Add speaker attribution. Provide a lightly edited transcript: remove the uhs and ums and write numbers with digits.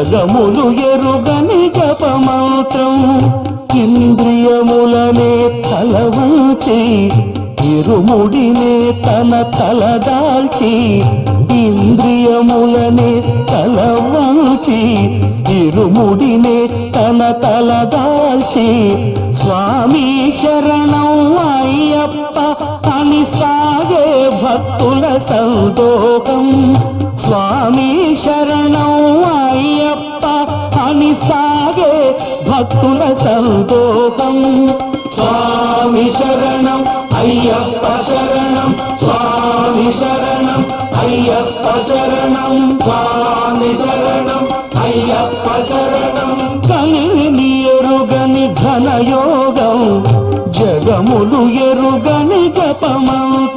Speaker 1: జగములు ఎరుగని జపమంత్రం ఇంద్రియములనే తలవంచి ఇరుముడినే తన తలదాల్చి ఇంద్రియములనే తలవంచి ఇరుముడినే తన తలదాల్చి స్వామి శరణం అయ్యప్ప అని సాగే భక్తుల సందోహం స్వామి శరణం అయ్యప్ప అని సాగే భక్తుల సందోహం స్వామి శరణం అయ్యప్ప శరణం స్వామి శరణం అయ్యప్ప శరణం స్వామి శరణం అయ్యప్ప శరణం కలిని ఎరుగని ఘనయోగం జగములు ఎరుగని జపమంత్రం